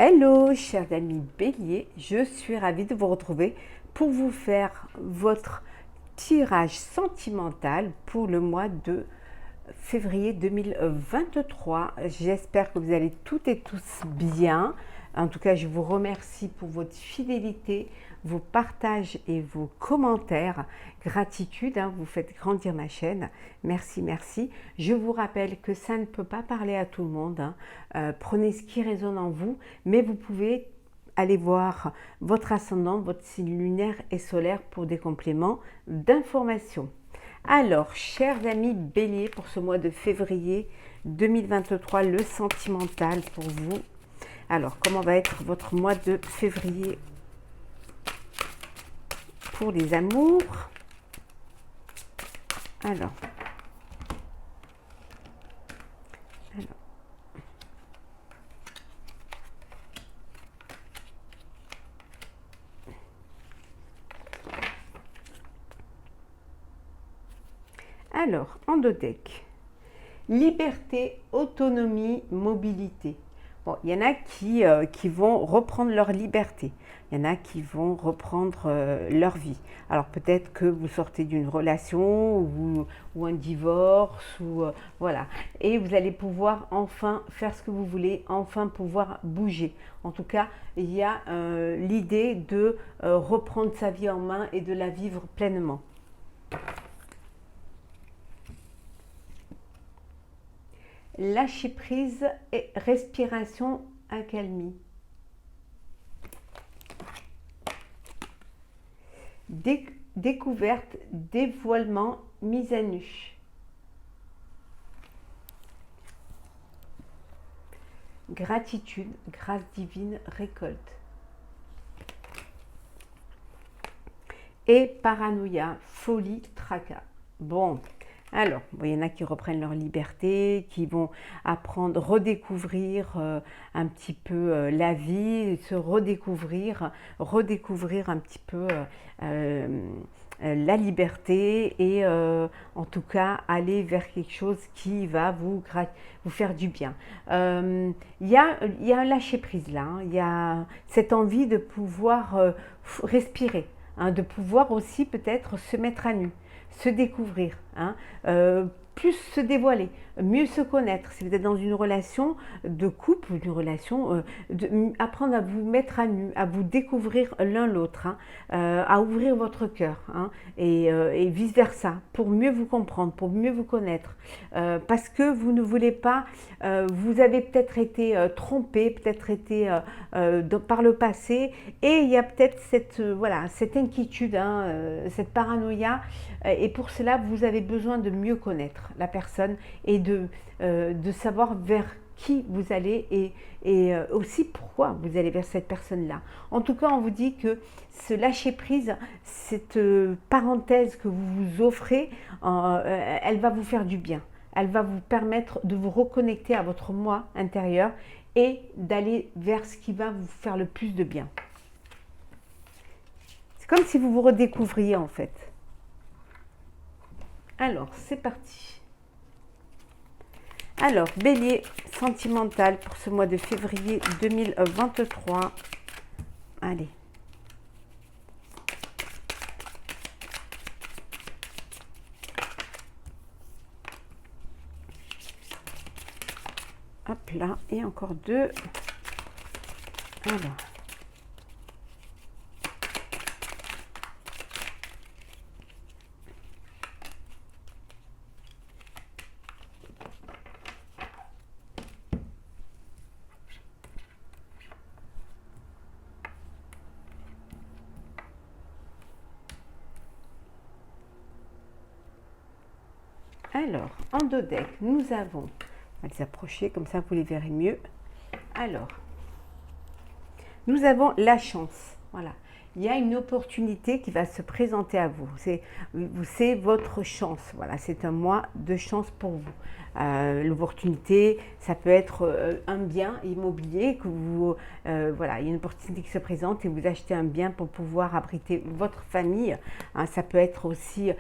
Hello, chers amis béliers, je suis ravie de vous retrouver pour vous faire votre tirage sentimental pour le mois de février 2023. J'espère que vous allez toutes et tous bien. En tout cas, je vous remercie pour votre fidélité, vos partages et vos commentaires. Gratitude, vous faites grandir ma chaîne. Merci, merci. Je vous rappelle que ça ne peut pas parler à tout le monde. Prenez ce qui résonne en vous, mais vous pouvez aller voir votre ascendant, votre signe lunaire et solaire pour des compléments d'information. Alors, chers amis béliers, pour ce mois de février 2023, le sentimental pour vous. Alors, comment va être votre mois de février pour les amours? Alors. Alors, en deux decks, liberté, autonomie, mobilité. Bon, il y en a qui vont reprendre leur liberté. Il y en a qui vont reprendre leur vie. Alors peut-être que vous sortez d'une relation ou un divorce, voilà. Et vous allez pouvoir enfin faire ce que vous voulez, enfin pouvoir bouger. En tout cas, il y a l'idée de reprendre sa vie en main et de la vivre pleinement. Lâcher prise et respiration, accalmie. Découverte, dévoilement, mise à nu. Gratitude, grâce divine, récolte. Et paranoïa, folie, tracas. Bon. Alors, il y en a qui reprennent leur liberté, qui vont apprendre, redécouvrir un petit peu la vie, se redécouvrir un petit peu la liberté et en tout cas aller vers quelque chose qui va vous faire du bien. Il y a un lâcher-prise là, il y a cette envie de pouvoir respirer, de pouvoir aussi peut-être se mettre à nu. Se découvrir, plus se dévoiler, mieux se connaître. Si vous êtes dans une relation de couple, une relation, apprendre à vous mettre à nu, à vous découvrir l'un l'autre, à ouvrir votre cœur, et vice versa, pour mieux vous comprendre, pour mieux vous connaître, parce que vous ne voulez pas, vous avez peut-être été trompé, peut-être été par le passé, et il y a peut-être cette inquiétude, cette paranoïa, et pour cela vous avez besoin de mieux connaître la personne et de savoir vers qui vous allez et aussi pourquoi vous allez vers cette personne-là. En tout cas, on vous dit que ce lâcher-prise, cette parenthèse que vous vous offrez, elle va vous faire du bien. Elle va vous permettre de vous reconnecter à votre moi intérieur et d'aller vers ce qui va vous faire le plus de bien. C'est comme si vous vous redécouvriez en fait. Alors, c'est parti. Alors, bélier sentimental pour ce mois de février 2023. Allez. Hop là, et encore deux. Alors. Alors, en deux decks, nous avons, on va les approcher, comme ça vous les verrez mieux. Alors, nous avons la chance, voilà. Il y a une opportunité qui va se présenter à vous. C'est votre chance, voilà. C'est un mois de chance pour vous. l'opportunité, ça peut être un bien immobilier que vous, voilà, il y a une opportunité qui se présente et vous achetez un bien pour pouvoir abriter votre famille. Hein, ça peut être aussi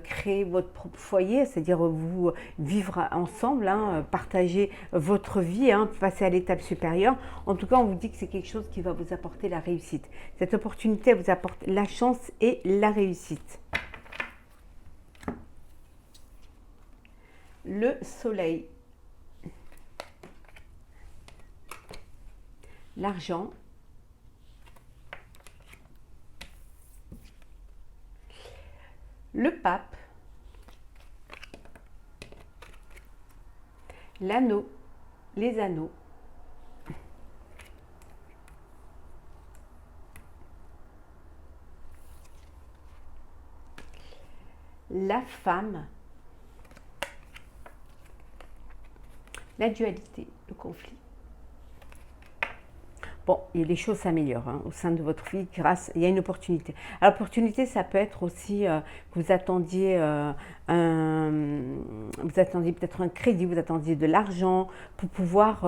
créer votre propre foyer, c'est-à-dire vous vivre ensemble, hein, partager votre vie, hein, passer à l'étape supérieure. En tout cas, on vous dit que c'est quelque chose qui va vous apporter la réussite. Cette opportunité vous apporte la chance et la réussite. Le soleil, l'argent, le pape, l'anneau, les anneaux, la femme, la dualité, le conflit. Bon, et les choses s'améliorent hein, au sein de votre vie grâce, il y a une opportunité. Alors, l'opportunité, ça peut être aussi que vous attendiez peut-être un crédit, vous attendiez de l'argent pour pouvoir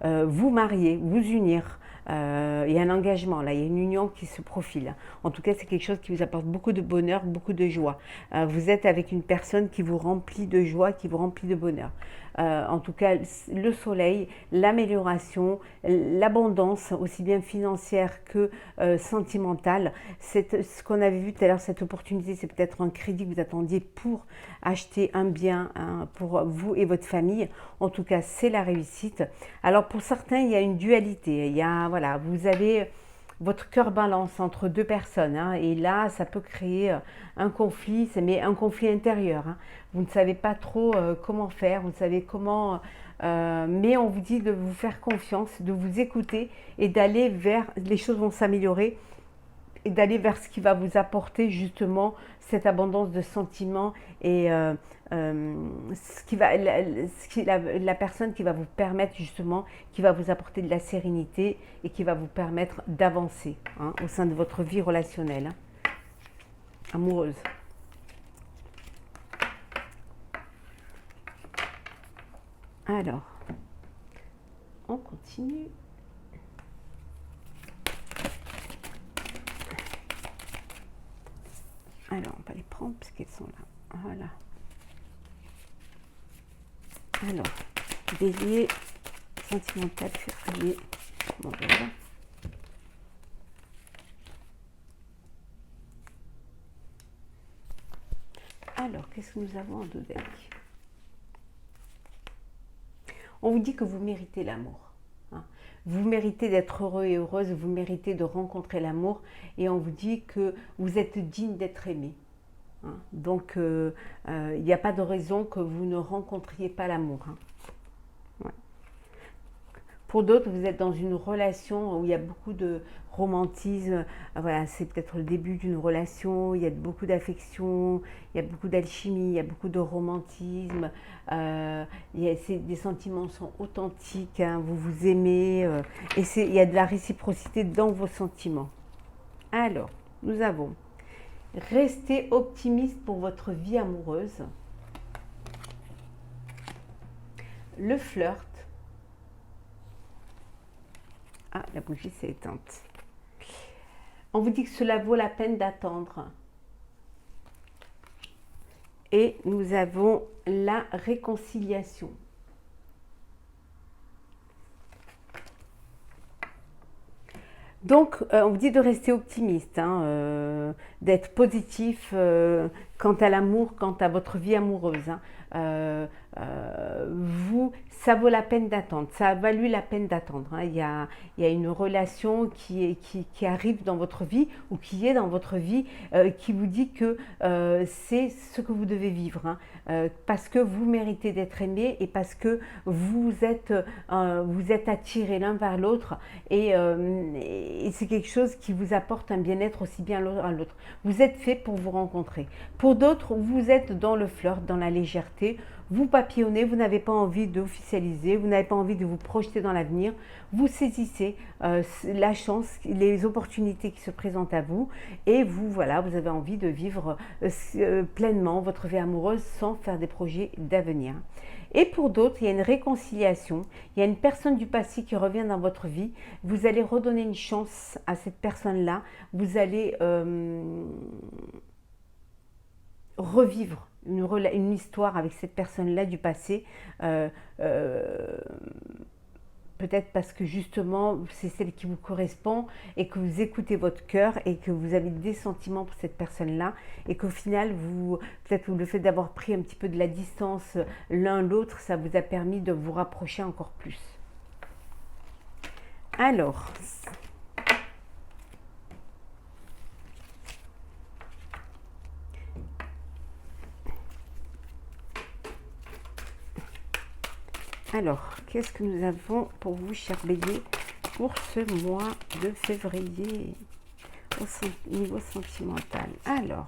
vous marier, vous unir. Il y a un engagement là, il y a une union qui se profile. En tout cas, c'est quelque chose qui vous apporte beaucoup de bonheur, beaucoup de joie. Vous êtes avec une personne qui vous remplit de joie, qui vous remplit de bonheur. En tout cas, le soleil, l'amélioration, l'abondance, aussi bien financière que sentimentale. C'est ce qu'on avait vu tout à l'heure, cette opportunité, c'est peut-être un crédit que vous attendiez pour acheter un bien hein, pour vous et votre famille. En tout cas, c'est la réussite. Alors pour certains, il y a une dualité. Il y a, voilà, vous avez votre cœur balance entre deux personnes hein, et là, ça peut créer un conflit, mais un conflit intérieur. Hein. Vous ne savez pas trop comment faire, vous ne savez comment... mais on vous dit de vous faire confiance, de vous écouter et d'aller vers... Les choses vont s'améliorer et d'aller vers ce qui va vous apporter justement cette abondance de sentiments et la personne qui va vous permettre justement, qui va vous apporter de la sérénité et qui va vous permettre d'avancer hein, au sein de votre vie relationnelle, hein, amoureuse. Alors, on continue. Alors, on va les prendre parce qu'elles sont là. Voilà. Alors, bélier, sentimental, février. Bon, voilà. Alors, qu'est-ce que nous avons en deux decks? On vous dit que vous méritez l'amour. Hein. Vous méritez d'être heureux et heureuse, vous méritez de rencontrer l'amour et on vous dit que vous êtes digne d'être aimé. Hein. Donc, il n'y a pas de raison que vous ne rencontriez pas l'amour. Hein. Ouais. Pour d'autres, vous êtes dans une relation où il y a beaucoup de romantisme. Voilà, c'est peut-être le début d'une relation. Il y a beaucoup d'affection, il y a beaucoup d'alchimie, il y a beaucoup de romantisme. Des sentiments sont authentiques. Hein, vous vous aimez et il y a de la réciprocité dans vos sentiments. Alors, nous avons restez optimiste pour votre vie amoureuse. Le flirt. Ah, la bougie s'est éteinte. On vous dit que cela vaut la peine d'attendre. Et nous avons la réconciliation. Donc, on vous dit de rester optimiste, hein, d'être positif quant à l'amour, quant à votre vie amoureuse. Hein. Ça vaut la peine d'attendre, ça a valu la peine d'attendre. Hein. Il y a une relation qui arrive dans votre vie ou qui est dans votre vie qui vous dit que c'est ce que vous devez vivre. Hein. Parce que vous méritez d'être aimé et parce que vous êtes attirés l'un vers l'autre et c'est quelque chose qui vous apporte un bien-être aussi bien l'un à l'autre. Vous êtes fait pour vous rencontrer. Pour d'autres, vous êtes dans le flirt, dans la légèreté, sortez, vous papillonnez, vous n'avez pas envie d'officialiser, vous n'avez pas envie de vous projeter dans l'avenir, vous saisissez la chance, les opportunités qui se présentent à vous et vous, voilà, vous avez envie de vivre pleinement votre vie amoureuse sans faire des projets d'avenir. Et pour d'autres, il y a une réconciliation, il y a une personne du passé qui revient dans votre vie, vous allez redonner une chance à cette personne-là, vous allez revivre une histoire avec cette personne-là du passé, peut-être parce que justement c'est celle qui vous correspond et que vous écoutez votre cœur et que vous avez des sentiments pour cette personne-là et qu'au final, peut-être le fait d'avoir pris un petit peu de la distance l'un l'autre, ça vous a permis de vous rapprocher encore plus. Alors, qu'est-ce que nous avons pour vous, chers béliers, pour ce mois de février au niveau sentimental? Alors,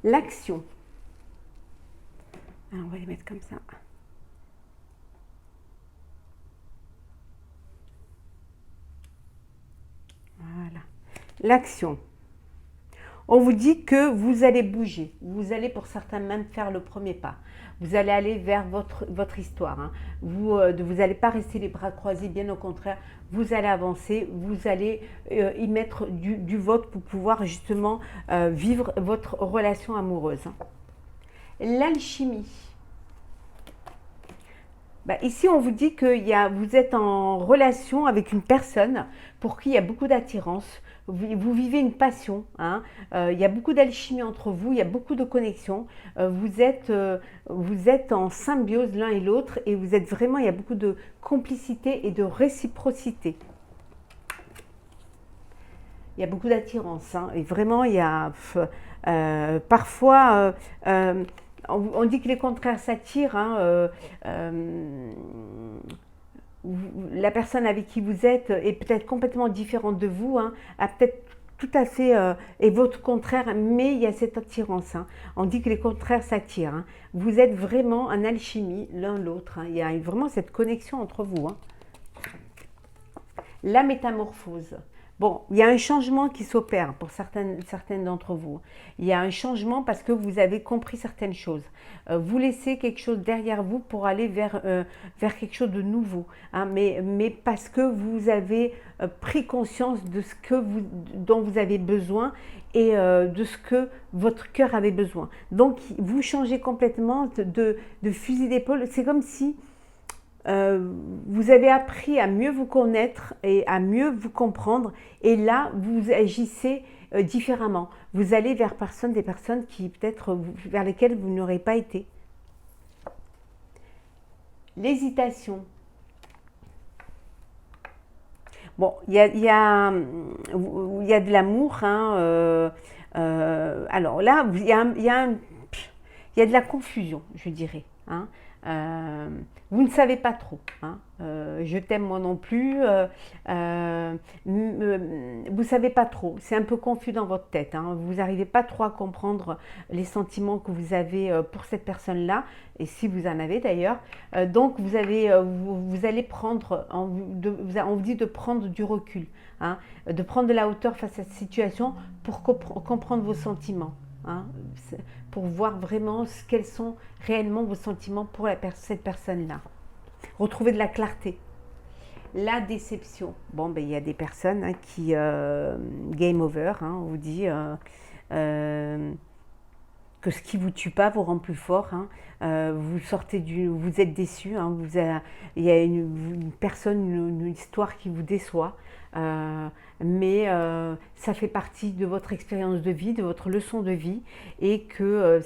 l'action. On va les mettre comme ça. Voilà. L'action. On vous dit que vous allez bouger. Vous allez pour certains même faire le premier pas. Vous allez aller vers votre histoire. Hein. Vous n'allez pas rester les bras croisés, bien au contraire. Vous allez avancer, vous allez y mettre du vôtre pour pouvoir justement vivre votre relation amoureuse. L'alchimie. Ici, on vous dit que vous êtes en relation avec une personne pour qui il y a beaucoup d'attirance. Vous vivez une passion. Hein. Il y a beaucoup d'alchimie entre vous, il y a beaucoup de connexions. Vous êtes en symbiose l'un et l'autre et il y a beaucoup de complicité et de réciprocité. Il y a beaucoup d'attirance. Hein, et vraiment, il y a parfois... on dit que les contraires s'attirent. Hein, la personne avec qui vous êtes est peut-être complètement différente de vous, hein, a peut-être tout à fait est votre contraire, mais il y a cette attirance. Hein. On dit que les contraires s'attirent. Hein. Vous êtes vraiment en alchimie l'un l'autre. Hein. Il y a vraiment cette connexion entre vous. Hein. La métamorphose. Bon, il y a un changement qui s'opère pour certaines d'entre vous. Il y a un changement parce que vous avez compris certaines choses. Vous laissez quelque chose derrière vous pour aller vers quelque chose de nouveau. Hein, mais parce que vous avez pris conscience de ce dont vous avez besoin et de ce que votre cœur avait besoin. Donc, vous changez complètement de fusil d'épaule. C'est comme si... vous avez appris à mieux vous connaître et à mieux vous comprendre et là vous agissez différemment. Vous allez vers des personnes qui peut-être vers lesquelles vous n'aurez pas été. L'hésitation. Bon, il y a de l'amour. Hein, alors là, il y a de la confusion, je dirais. Hein. Vous ne savez pas trop. Hein. Je t'aime moi non plus. Vous ne savez pas trop. C'est un peu confus dans votre tête. Hein. Vous n'arrivez pas trop à comprendre les sentiments que vous avez pour cette personne-là, et si vous en avez d'ailleurs. Donc vous allez prendre, on vous dit de prendre du recul, hein, de prendre de la hauteur face à cette situation pour comprendre vos sentiments. Hein, pour voir vraiment quels sont réellement vos sentiments pour cette personne-là. Retrouver de la clarté. La déception. Bon, il y a des personnes hein, qui... game over, hein, on vous dit que ce qui ne vous tue pas vous rend plus fort. Hein. Vous êtes déçu. Hein, il y a une personne, une histoire qui vous déçoit. Mais ça fait partie de votre expérience de vie, de votre leçon de vie et que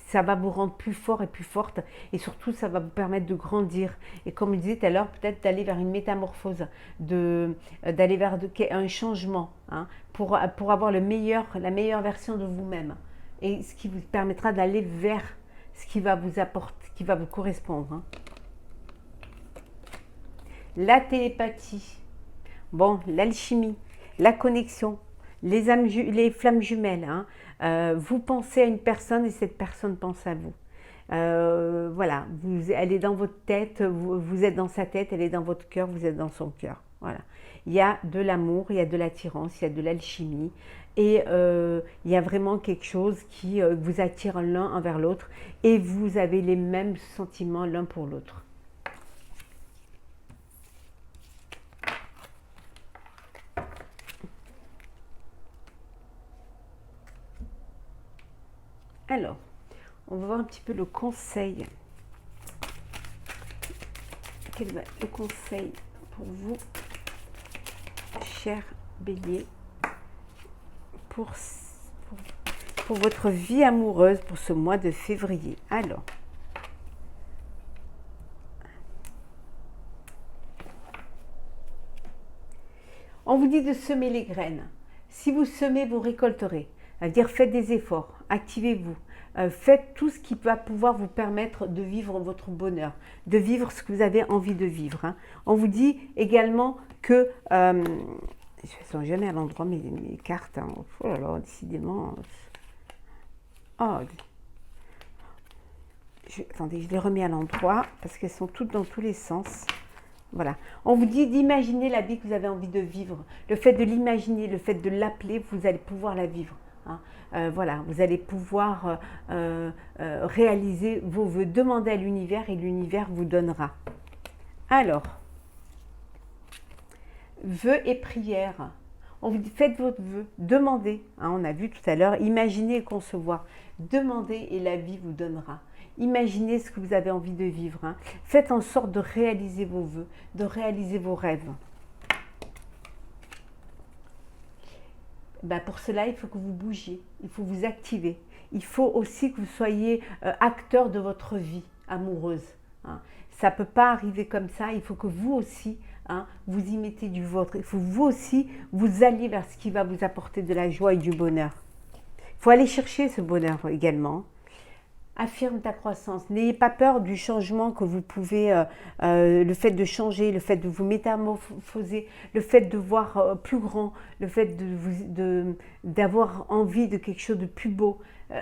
ça va vous rendre plus fort et plus forte et surtout ça va vous permettre de grandir et comme je disais tout à l'heure, peut-être d'aller vers une métamorphose, d'aller vers un changement hein, pour avoir la meilleure version de vous-même et ce qui vous permettra d'aller vers ce qui va vous apporter, qui va vous correspondre. Hein. la télépathie, bon, l'alchimie, la connexion, les flammes jumelles. Hein. Vous pensez à une personne et cette personne pense à vous. Voilà, elle est dans votre tête, vous êtes dans sa tête, elle est dans votre cœur, vous êtes dans son cœur. Voilà. Il y a de l'amour, il y a de l'attirance, il y a de l'alchimie et il y a vraiment quelque chose qui vous attire l'un envers l'autre et vous avez les mêmes sentiments l'un pour l'autre. Alors, on va voir un petit peu le conseil. Quel va être le conseil pour vous, cher Bélier, pour votre vie amoureuse pour ce mois de février? Alors, on vous dit de semer les graines. Si vous semez, vous récolterez. C'est-à-dire, faites des efforts, activez-vous. Faites tout ce qui va pouvoir vous permettre de vivre votre bonheur, de vivre ce que vous avez envie de vivre. Hein. On vous dit également que, je ne sens jamais à l'endroit mes cartes, hein. Oh là là, décidément. Oh. Attendez, je les remets à l'endroit parce qu'elles sont toutes dans tous les sens. Voilà. On vous dit d'imaginer la vie que vous avez envie de vivre. Le fait de l'imaginer, le fait de l'appeler, vous allez pouvoir la vivre. Hein. Voilà, vous allez pouvoir réaliser vos vœux. Demandez à l'univers et l'univers vous donnera. Alors, vœux et prières. On vous dit, faites votre vœu, demandez. Hein, on a vu tout à l'heure, imaginez et concevoir. Demandez et la vie vous donnera. Imaginez ce que vous avez envie de vivre. Hein. Faites en sorte de réaliser vos vœux, de réaliser vos rêves. Ben pour cela, il faut que vous bougiez, il faut vous activer. Il faut aussi que vous soyez acteur de votre vie amoureuse. Hein. Ça ne peut pas arriver comme ça, il faut que vous aussi, hein, vous y mettez du vôtre. Il faut vous aussi vous alliez vers ce qui va vous apporter de la joie et du bonheur. Il faut aller chercher ce bonheur également. Affirme ta croissance. N'ayez pas peur du changement que vous pouvez, le fait de changer, le fait de vous métamorphoser, le fait de voir plus grand, le fait d'avoir envie de quelque chose de plus beau.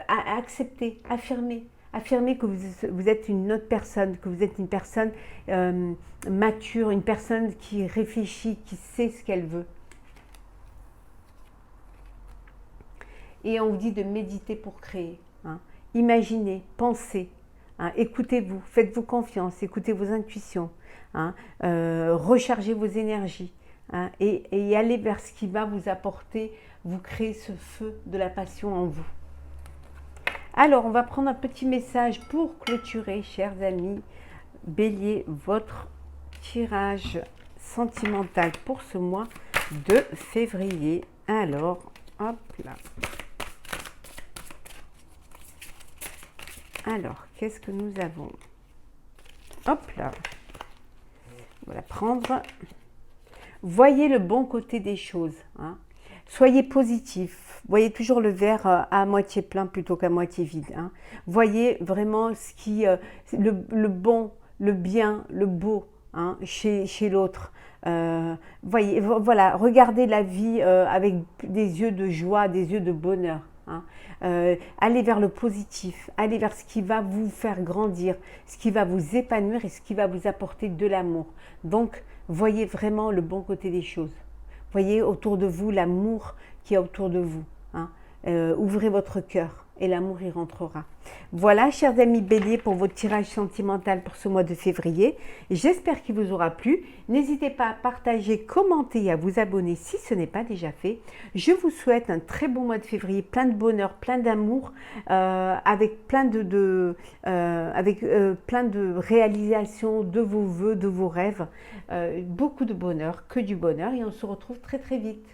Acceptez, affirmez. Affirmez que vous êtes une autre personne, que vous êtes une personne mature, une personne qui réfléchit, qui sait ce qu'elle veut. Et on vous dit de méditer pour créer. Hein. Imaginez, pensez, hein, écoutez-vous, faites-vous confiance, écoutez vos intuitions, hein, rechargez vos énergies hein, et allez vers ce qui va vous apporter, vous créer ce feu de la passion en vous. Alors, on va prendre un petit message pour clôturer, chers amis Bélier, votre tirage sentimental pour ce mois de février. Alors, hop là. Alors, qu'est-ce que nous avons? Hop là. On va la prendre. Voyez le bon côté des choses. Hein. Soyez positif. Voyez toujours le verre à moitié plein plutôt qu'à moitié vide. Hein. Voyez vraiment ce qui, le bon, le bien, le beau hein, chez l'autre. Voyez, voilà, regardez la vie avec des yeux de joie, des yeux de bonheur. Hein. Allez vers le positif, allez vers ce qui va vous faire grandir, ce qui va vous épanouir et ce qui va vous apporter de l'amour. Donc, voyez vraiment le bon côté des choses. Voyez autour de vous l'amour qui est autour de vous. Hein. Ouvrez votre cœur et l'amour y rentrera. Voilà, chers amis Bélier, pour votre tirage sentimental pour ce mois de février. J'espère qu'il vous aura plu. N'hésitez pas à partager, commenter et à vous abonner si ce n'est pas déjà fait. Je vous souhaite un très bon mois de février, plein de bonheur, plein d'amour, avec plein de réalisations de vos vœux, de vos rêves. Beaucoup de bonheur, que du bonheur et on se retrouve très très vite.